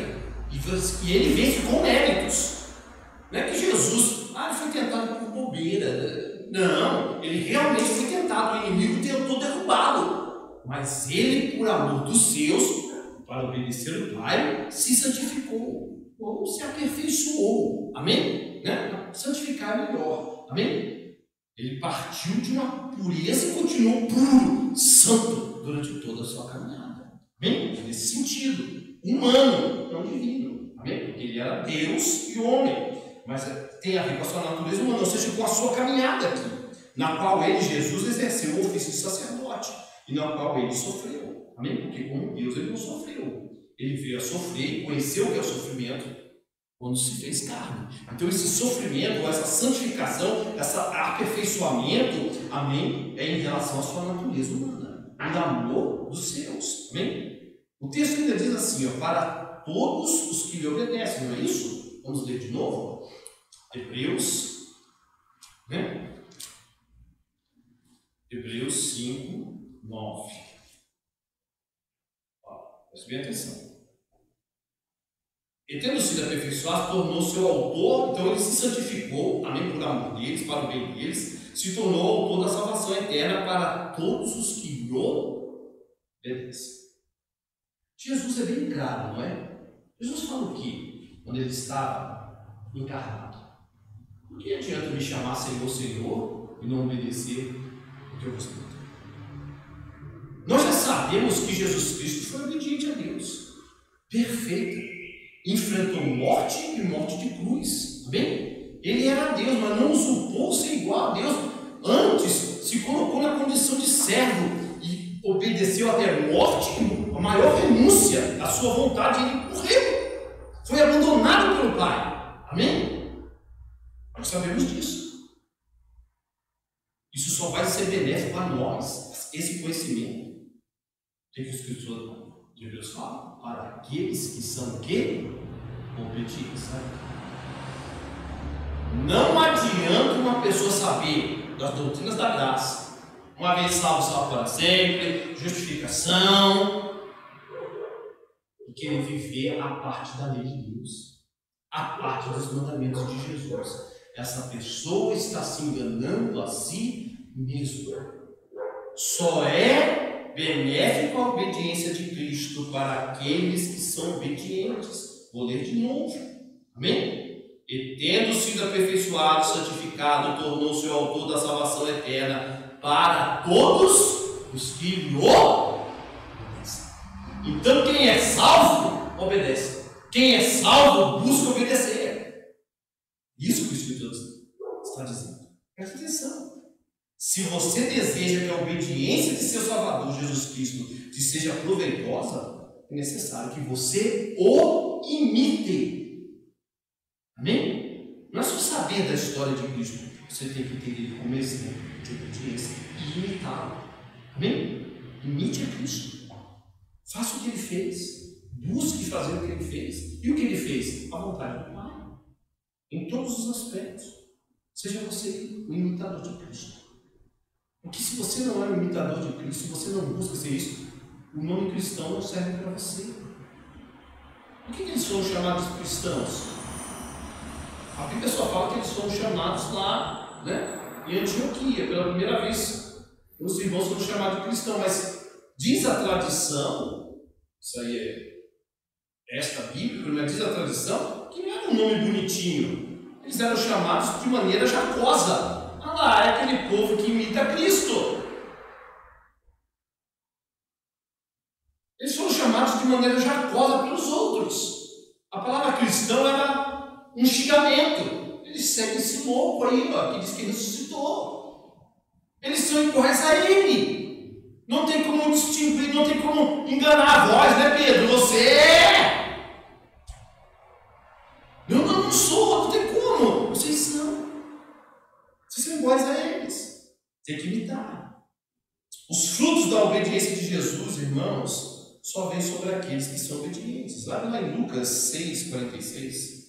e ele vence com méritos. Não é que Jesus, ele foi tentado por bobeira. Não, ele realmente foi tentado, o inimigo tentou derrubá-lo. Mas ele, por amor dos seus, para obedecer o Pai, se santificou, ou se aperfeiçoou. Amém? Né? Santificar é melhor. Amém? Ele partiu de uma pureza e continuou puro, santo, durante toda a sua caminhada. Amém? Nesse sentido, humano, não divino. Amém? Porque ele era Deus e homem. Mas tem a ver com a sua natureza humana, ou seja, com a sua caminhada aqui, na qual ele, Jesus, exerceu o ofício de sacerdote, e na qual ele sofreu. Amém? Porque como Deus ele não sofreu. Ele veio a sofrer e conheceu o que é o sofrimento quando se fez carne. Então esse sofrimento, essa santificação, esse aperfeiçoamento, amém, é em relação à sua natureza humana, o amor dos seus. Amém? O texto ainda diz assim, para todos os que lhe obedecem, não é isso? Vamos ler de novo. Hebreus, né? Hebreus 5:9. Preste bem atenção. E tendo sido aperfeiçoado, tornou-se o autor, então ele se santificou, amém, por amor deles, para o bem deles, se tornou autor da salvação eterna para todos os que lhe obedecem. Jesus é bem claro, não é? Jesus fala o quê? Quando ele estava encarnado. Por que adianta me chamar Senhor, Senhor, e não obedecer o que eu vos mando? Nós já sabemos que Jesus Cristo foi obediente a Deus, perfeito, enfrentou morte e morte de cruz, bem? Ele era Deus, mas não usurpou ser igual a Deus. Antes, se colocou na condição de servo e obedeceu até a morte, a maior renúncia à sua vontade. Ele morreu, foi abandonado pelo Pai. Amém? Nós sabemos disso. Isso só vai ser benéfico a nós, esse conhecimento. Tem que o Escritor de Deus fala, para aqueles que são o quê? Obedientes, sabe? Não adianta uma pessoa saber das doutrinas da graça, uma vez salvo, salvo para sempre, justificação, e querer viver a parte da lei de Deus, a parte dos mandamentos de Jesus. Essa pessoa está se enganando a si mesmo. Só é benéfico a obediência de Cristo para aqueles que são obedientes. Vou ler de novo. Amém? E tendo sido aperfeiçoado, santificado, tornou-se o autor da salvação eterna para todos os que lhe obedecem. Então quem é salvo, obedece. Quem é salvo, busca obedecer. Isso que o Espírito está dizendo. Presta atenção. Se você deseja que a obediência de seu Salvador, Jesus Cristo, te seja proveitosa, é necessário que você o imite. Amém? Não é só saber da história de Cristo, você tem que ter ele como exemplo de obediência e imitá-lo. Amém? Imite a Cristo. Faça o que ele fez. Busque fazer o que ele fez. E o que ele fez? A vontade do Pai. Em todos os aspectos. Seja você o imitador de Cristo. Porque se você não é um imitador de Cristo, se você não busca ser isso, o nome cristão não serve para você. Por que eles foram chamados cristãos? A Bíblia só fala que eles foram chamados lá, né, em Antioquia, pela primeira vez. Os irmãos foram chamados de cristãos, mas diz a tradição, isso aí é esta Bíblia, mas diz a tradição que não era um nome bonitinho. Eles eram chamados de maneira jacosa. Ah lá, é aquele povo que imita Cristo. Eles foram chamados de maneira jacosa pelos outros. A palavra cristão era um xingamento. Eles seguem esse louco aí, ó, que diz que ressuscitou. Eles são iguais a ele. Não tem como distinguir, não tem como enganar a voz, né, Pedro? Você é! Não sou, não tem como. Vocês são. Vocês são iguais a eles. Tem que imitar. Os frutos da obediência de Jesus, irmãos, só vêm sobre aqueles que são obedientes. Lá em Lucas 6,46.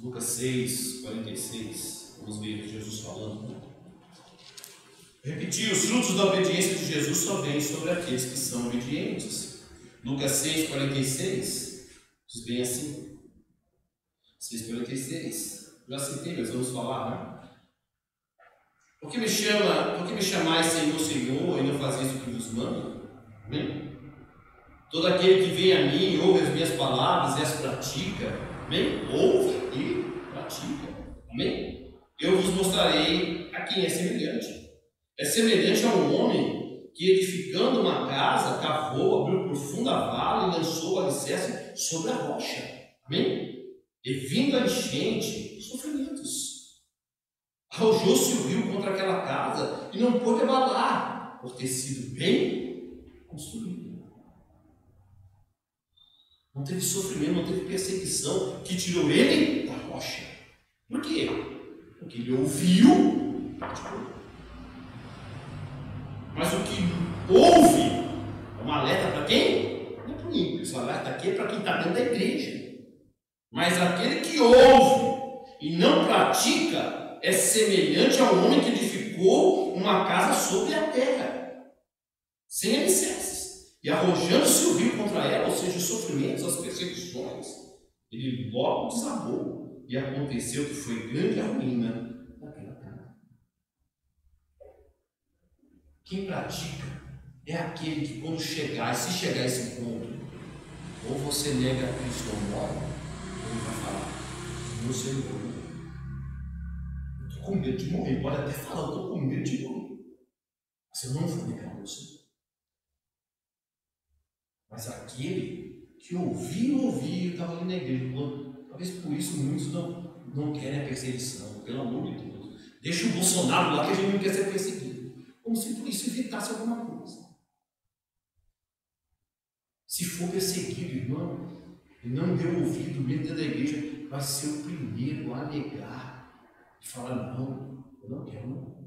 Lucas 6,46. Vamos ver Jesus falando. Repetir, os frutos da obediência de Jesus só vêm sobre aqueles que são obedientes. Lucas 6,46. Diz bem assim. 6,46. Já citei, mas vamos falar, né? Por que me chamais Senhor, Senhor, e não fazeis o que vos mando? Amém? Todo aquele que vem a mim, ouve as minhas palavras e as pratica, amém? Ouve e pratica, amém? Eu vos mostrarei a quem é semelhante. É semelhante a um homem que, edificando uma casa, cavou, abriu profunda vala e lançou o alicerce sobre a rocha, amém? E vindo a enchente, sofrimentos. Arrojou-se o rio contra aquela casa e não pôde abalar, por ter sido bem construído. Não teve sofrimento, não teve perseguição que tirou ele da rocha. Por quê? Porque ele ouviu. Mas o que ouve é um alerta para quem? Não é para o ímpio. Esse alerta aqui é para quem está dentro da igreja. Mas aquele que ouve e não pratica é semelhante a um homem que edificou uma casa sobre a terra, sem alicerces, e arrojando-se o rio contra ela, ou seja, os sofrimentos, as perseguições, ele logo desabou, e aconteceu que foi grande a ruína daquela terra. Quem pratica é aquele que, quando chegar, e se chegar a esse ponto, ou você nega a Cristo ou morre, ou ele vai falar: meu Senhor, com medo de morrer, pode até falar, eu estou com medo de morrer, mas eu não vou negar o Senhor. Mas aquele que ouviram, estava ali na igreja. Talvez por isso muitos não querem a perseguição, pelo amor de Deus. Deixa o Bolsonaro lá que a gente não quer ser perseguido. Como se por isso evitasse alguma coisa. Se for perseguido, irmão, e não deu ouvido dentro da igreja, vai ser o primeiro a negar e falar: não, eu não quero, não.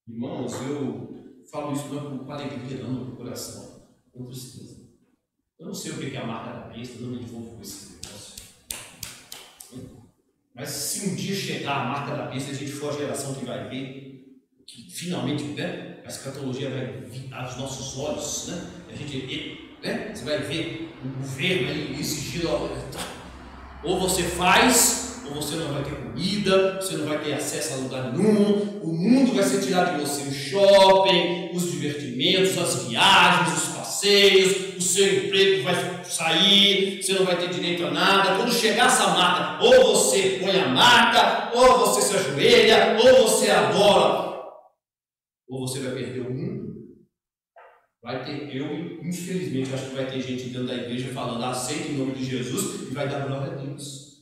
Irmãos, eu falo isso não com alegria, não, no coração, com tristeza. Eu não sei o que é a marca da besta, não me envolvo com esse negócio. Mas se um dia chegar a marca da besta, a gente for a geração que vai ver, que finalmente, né, a escatologia vai vir aos nossos olhos, né? A gente, né, você vai ver o governo aí exigindo, ou você faz, ou você não vai ter comida, você não vai ter acesso a lugar nenhum, o mundo vai ser tirado de você, o shopping, os divertimentos, as viagens, os passeios, o seu emprego vai sair, você não vai ter direito a nada. Quando chegar essa marca, ou você põe a marca, ou você se ajoelha, ou você adora, ou você vai perder o mundo. Vai ter, eu infelizmente acho que vai ter gente dentro da igreja falando: aceita em nome de Jesus, e vai dar glória a Deus.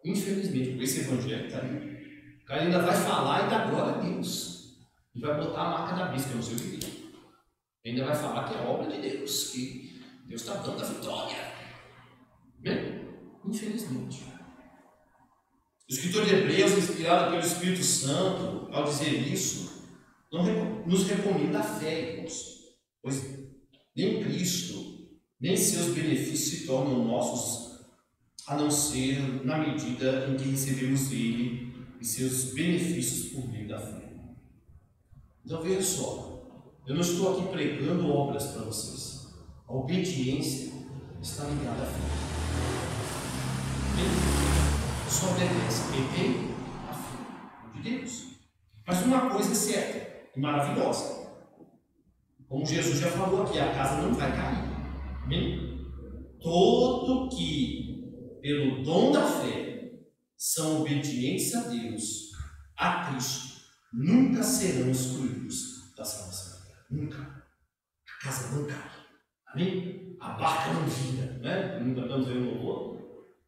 Infelizmente, por esse evangelho está aí. O cara ainda vai falar e dar glória a Deus. E vai botar a marca da besta, que eu não sei o que é. Ainda vai falar que é obra de Deus, que Deus está dando a vitória. Infelizmente. O escritor de Hebreus, inspirado pelo Espírito Santo, ao dizer isso, nos recomenda a fé, irmãos. Pois nem Cristo, nem seus benefícios se tornam nossos, a não ser na medida em que recebemos Ele e seus benefícios por meio da fé. Então veja só, eu não estou aqui pregando obras para vocês. A obediência está ligada à fé. Só obedece quem tem a fé de Deus. Mas uma coisa é certa e maravilhosa. Como Jesus já falou aqui, a casa não vai cair. Amém? Todo que pelo dom da fé são obedientes a Deus, a Cristo, nunca serão excluídos da salvação. Nunca. A casa não cai. Amém? A barca não vira, né? Nunca estamos vendo o louvor.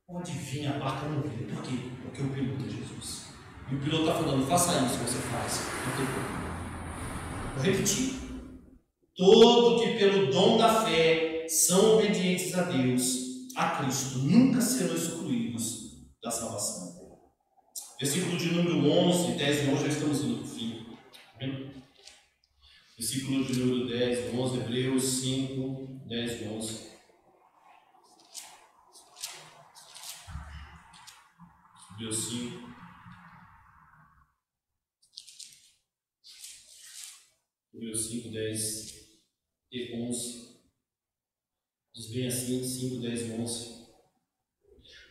Pode vir, a barca não vira. Por quê? Porque o piloto é Jesus. E o piloto está falando: faça isso, você faz. Não tem como. Vou repetir. Todo que pelo dom da fé são obedientes a Deus, a Cristo, nunca serão excluídos da salvação. Versículo de número 11, 10 e 11, já estamos indo para o fim. Versículo de número 10 e 11, Hebreus 5, 10 e 11. Hebreus 5. Hebreus 5, 10 e 11. Diz bem assim, 5, 10 e 11.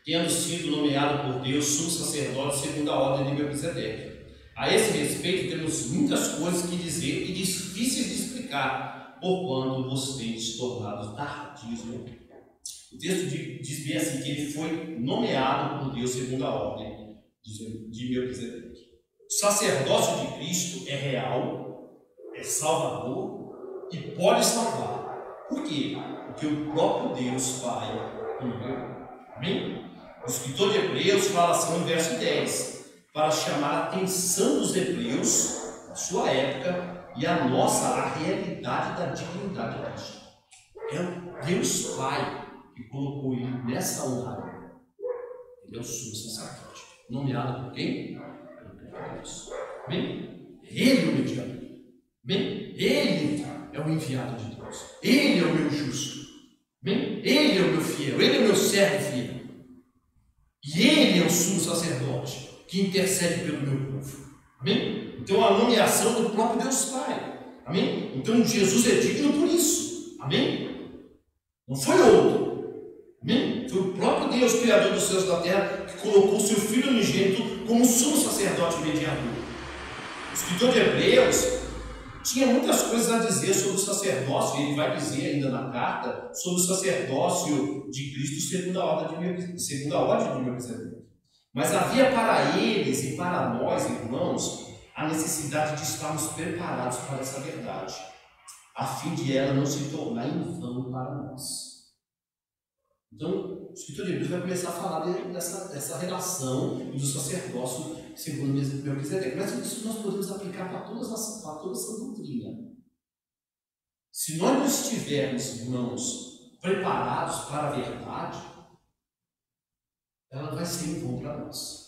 Tendo sido nomeado por Deus sumo sacerdote segundo a ordem de Melquisedeque. A esse respeito temos muitas coisas que dizer e difíceis de explicar, porquanto vos tendes tornado tardios. O texto diz bem assim, que ele foi nomeado por Deus segundo a ordem de Melquisedeque. O sacerdócio de Cristo é real, é salvador e pode salvar. Por quê? Porque o próprio Deus Pai promoveu. Amém? O escritor de Hebreus fala assim no verso 10, para chamar a atenção dos hebreus, da sua época, e a nossa, a realidade da dignidade de Cristo. É o Deus Pai que colocou ele nessa honra. Ele é o sumo sacerdote. Nomeado por quem? Pelo Deus. Amém? Ele é o mediador. Amém? Ele é o enviado de Deus. Ele é o meu justo. Amém? Ele é o meu fiel. Ele é o meu servo fiel. E ele é o sumo sacerdote que intercede pelo meu povo. Amém? Então a nomeação do próprio Deus Pai. Amém? Então Jesus é digno por isso. Amém? Não foi outro. Amém? Foi o próprio Deus, Criador dos céus e da terra, que colocou o seu Filho unigênito como sumo sacerdote mediador. O escritor de Hebreus tinha muitas coisas a dizer sobre o sacerdócio, e ele vai dizer ainda na carta sobre o sacerdócio de Cristo segundo a ordem de Melquisedeque. Mas havia para eles e para nós, irmãos, a necessidade de estarmos preparados para essa verdade. a fim de ela não se tornar em vão para nós. Então, o Escritor de Hebreus vai começar a falar dessa relação do sacerdócio segundo Melquisedeque. Mas isso nós podemos aplicar para toda essa doutrina. Se nós não estivermos, irmãos, preparados para a verdade, ela vai ser em vão para nós.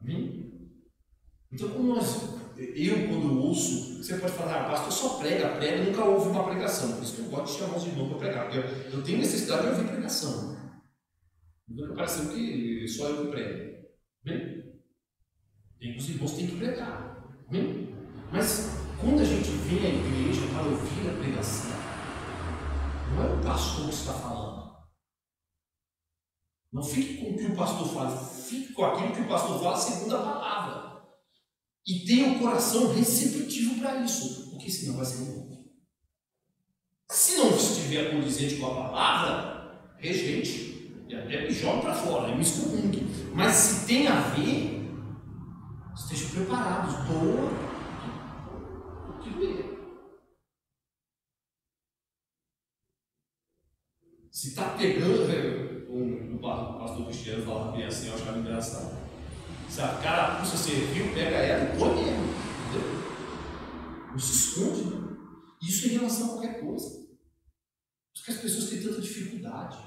Amém? Então, quando eu ouço, você pode falar, pastor só prega, nunca ouve uma pregação. Por isso que eu gosto de chamar os irmãos para pregar, porque eu tenho necessidade de ouvir pregação. Não fica parecendo que só eu que prego. Amém? Os irmãos têm que pregar. Amém? Mas quando a gente vem à igreja para ouvir a pregação, não é o pastor que está falando. Não fique com o que o pastor fala, fique com aquilo que o pastor fala segundo a palavra. E tenha o coração receptivo para isso, porque senão vai ser bom. Se não estiver condizente com a palavra, rejeite. E até me jogue para fora, me excomungue. Mas se tem a ver, esteja preparados, doa o que doer. Se está pegando, o pastor Cristiano falava bem assim, eu achava engraçado. Se a carapuça serviu, pega ela e põe mesmo. Entendeu? Não se esconde. Né? Isso em relação a qualquer coisa. Porque as pessoas têm tanta dificuldade.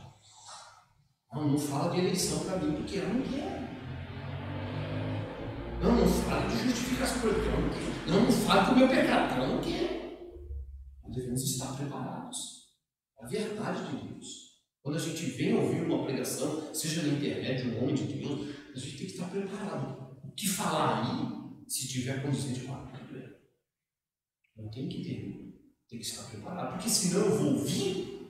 Não fala de eleição para mim, porque ela não quer. Não fala de justificação para mim, porque ela não quer. Não fala do meu pecado, porque ela não quer. Nós devemos estar preparados. A verdade de Deus. Quando a gente vem ouvir uma pregação, seja na internet, de um homem de Deus, a gente tem que estar preparado. O que falar aí, se tiver condizente com a Bíblia, não tem que ter. Tem que estar preparado. Porque senão eu vou ouvir,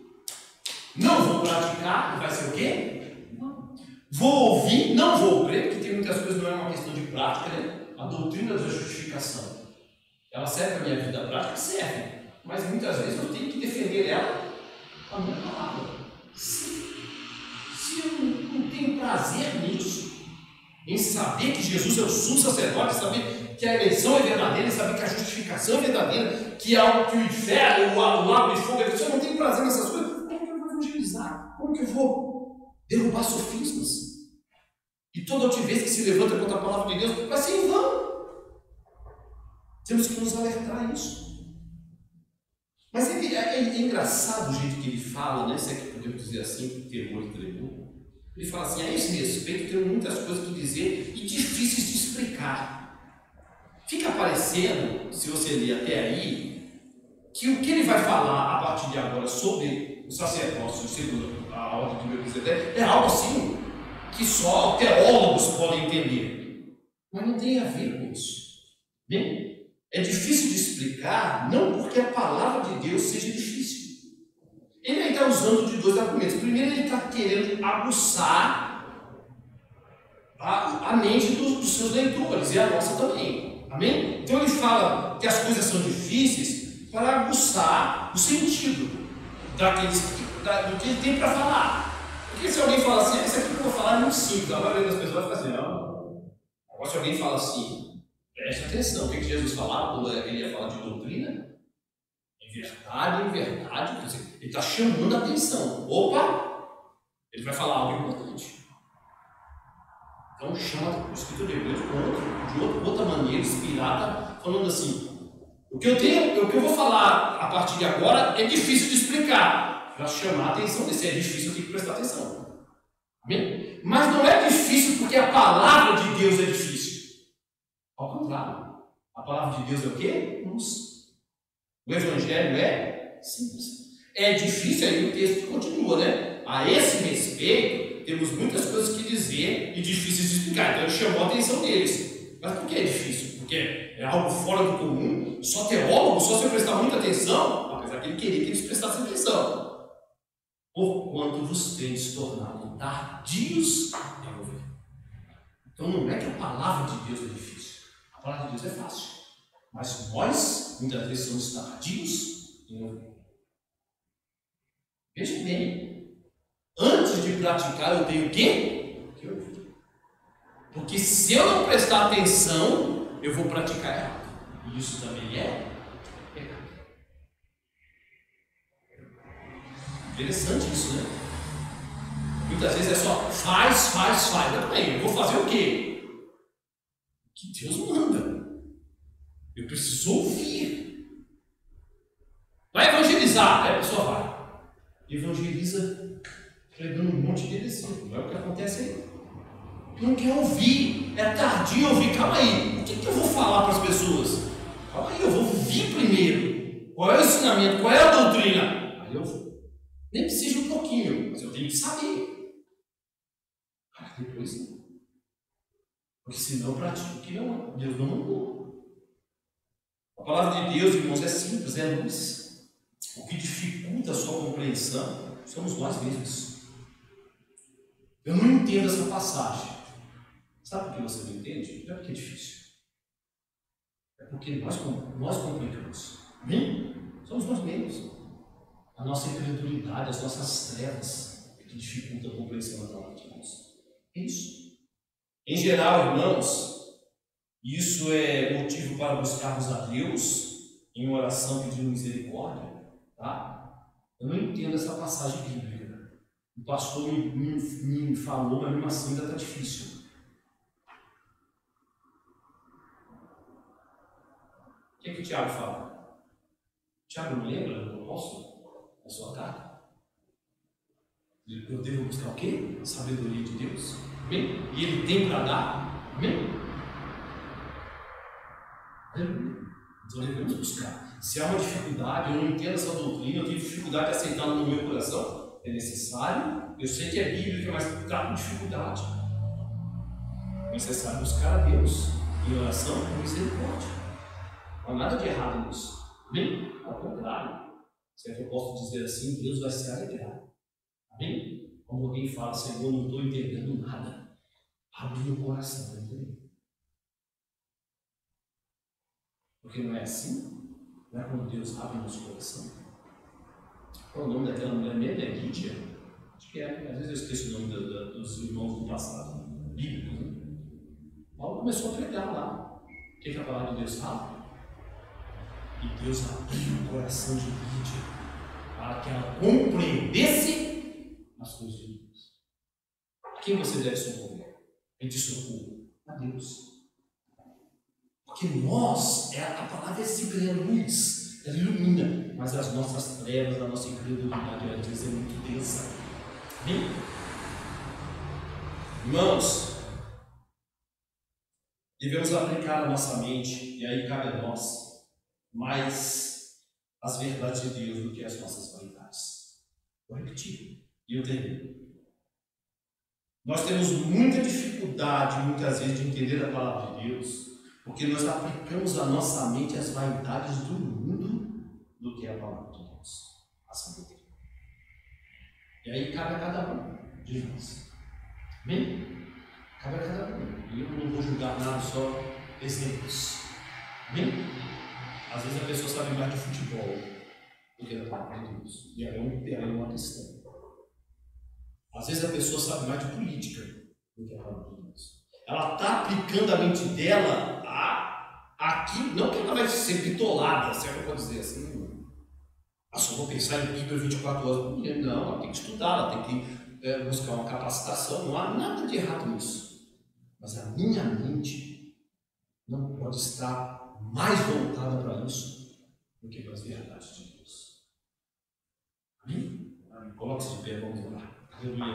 não vou praticar, e vai ser o quê? Não. Vou ouvir, não vou crer, porque tem muitas coisas, não é uma questão de prática, né? A doutrina da justificação. Ela serve para a minha vida prática? Serve. Mas muitas vezes eu tenho que defender ela com a minha palavra. Se eu não tenho prazer nisso, em saber que Jesus é o sumo sacerdote, saber que a eleição é verdadeira, saber que a justificação é verdadeira, que o inferno, o lago de fogo, se eu não tenho prazer nessas coisas, como que eu vou evangelizar? Como que eu vou derrubar sofismas? E toda altivez que se levanta contra a palavra de Deus vai ser em vão. Temos que nos alertar a isso. Mas é engraçado o jeito que ele fala, né? Se é que podemos dizer assim, terror e tremor. Ele fala assim, a esse respeito tenho muitas coisas que dizer e difíceis de explicar. Fica parecendo, se você ler até aí, que o que ele vai falar a partir de agora sobre o sacerdócio, segundo a ordem de Melquisedeque, é algo assim que só teólogos podem entender. Mas não tem a ver com isso. Bem, é difícil de explicar, não porque a palavra de Deus seja difícil. Ele aí está usando de dois argumentos. Primeiro, ele está querendo aguçar a mente dos seus leitores e a nossa também. Amém? Então ele fala que as coisas são difíceis para aguçar o sentido do que ele tem para falar. Porque se alguém fala assim, isso aqui que eu vou falar é muito simples, a maioria das pessoas vai ficar assim, não. Agora se alguém fala assim, preste atenção, o que Jesus falava quando ele ia falar de doutrina? Em verdade, quer dizer, ele está chamando a atenção. Opa! Ele vai falar algo importante. Então chama o Escritor de Hebreus de outra maneira, inspirada, falando assim, o que eu vou falar a partir de agora é difícil de explicar. Para chamar a atenção desse é difícil, eu tenho que prestar atenção. Amém? Mas não é difícil porque a palavra de Deus é difícil. Ao contrário, a palavra de Deus é o quê? O Evangelho é simples. É difícil, aí o texto continua, né? A esse respeito, temos muitas coisas que dizer e difíceis de explicar. Então ele chamou a atenção deles. Mas por que é difícil? Porque é algo fora do comum? Só teólogo, só se eu prestar muita atenção? Apesar que ele queria que eles prestassem atenção. Porquanto vos tendes tornado tardios em ouvir. Então não é que a palavra de Deus é difícil. A palavra de Deus é fácil. Mas nós, muitas vezes, somos tardios em ouvir. Veja bem, antes de praticar, eu tenho o quê? Que ouvir. Porque se eu não prestar atenção, eu vou praticar errado. E isso também é pecado. Interessante isso, né? Muitas vezes é só faz. Mas também, eu vou fazer o quê? O que Deus manda. Eu preciso ouvir. Vai evangelizar, aí a pessoa vai. Evangeliza pregando um monte de heresia. Não é o que acontece aí. Não quer ouvir, é tardio ouvir. Calma aí, o que eu vou falar para as pessoas? Calma aí, eu vou ouvir primeiro. Qual é o ensinamento, qual é a doutrina? Aí eu vou. Nem que seja um pouquinho, mas eu tenho que saber. Depois não. Porque senão eu pratico o que Deus não mandou. A palavra de Deus, irmãos, é simples, é luz. O que dificulta a sua compreensão somos nós mesmos. Eu não entendo essa passagem. Sabe por que você não entende? Não é porque é difícil. É porque nós complicamos. Amém? Somos nós mesmos. A nossa incredulidade, as nossas trevas que dificultam a compreensão da palavra de Deus. É isso. Em geral, irmãos, isso é motivo para buscarmos a Deus em oração pedindo misericórdia. Tá? Eu não entendo essa passagem bíblica. O pastor me falou, mas mesmo assim ainda está difícil. O que o Tiago fala? O Tiago não lembra do apóstolo? A sua carta? Eu devo buscar o quê? A sabedoria de Deus. Amém? E Ele tem para dar. Amém? Então devemos buscar. Se há uma dificuldade, eu não entendo essa doutrina, eu tenho dificuldade de aceitá-la no meu coração, é necessário. Eu sei que é bíblica, mas está com dificuldade. É necessário buscar a Deus em oração com misericórdia. Não há nada de errado nisso. Amém? Ao contrário. Se é que eu posso dizer assim, Deus vai se alegrar. Amém? Quando alguém fala, Senhor, não estou entendendo nada, abre meu coração para entender. Porque não é assim? Não é quando Deus abre nosso coração? Qual é o nome daquela mulher mesmo? É Lídia? Acho que é. Às vezes eu esqueço o nome dos irmãos do passado, bíblicos. Né? Paulo começou a pregar lá. O que a palavra de Deus fala? E Deus abriu o coração de Lídia para que ela compreendesse as coisas de Deus. A quem você deve socorrer? Pedir socorro? A Deus. Porque a palavra é sempre luz, ela ilumina, mas as nossas trevas, a nossa incredulidade, às vezes é muito densa. Amém? Irmãos, devemos aplicar a nossa mente, e aí cabe a nós, mais as verdades de Deus do que as nossas vaidades. Vou repetir, e eu termino. Nós temos muita dificuldade, muitas vezes, de entender a palavra de Deus, porque nós aplicamos a nossa mente às vaidades do mundo do que a palavra de Deus, a sabedoria. E aí cabe a cada um de nós. Amém? Cabe a cada um. E eu não vou julgar nada, só exemplos. Amém? Às vezes a pessoa sabe mais de futebol do que a palavra de Deus. E ela é uma cristã. Às vezes a pessoa sabe mais de política do que a palavra de Deus. Ela está aplicando a mente dela aqui, não que ela vai ser bitolada, se eu posso dizer assim. Só vou pensar em Bíblia 24 horas por dia. Não, ela tem que estudar, ela tem que buscar uma capacitação. Não há nada de errado nisso. Mas a minha mente não pode estar mais voltada para isso do que para as verdades de Deus. Amém? Coloque-se de pé, vamos orar. Aleluia.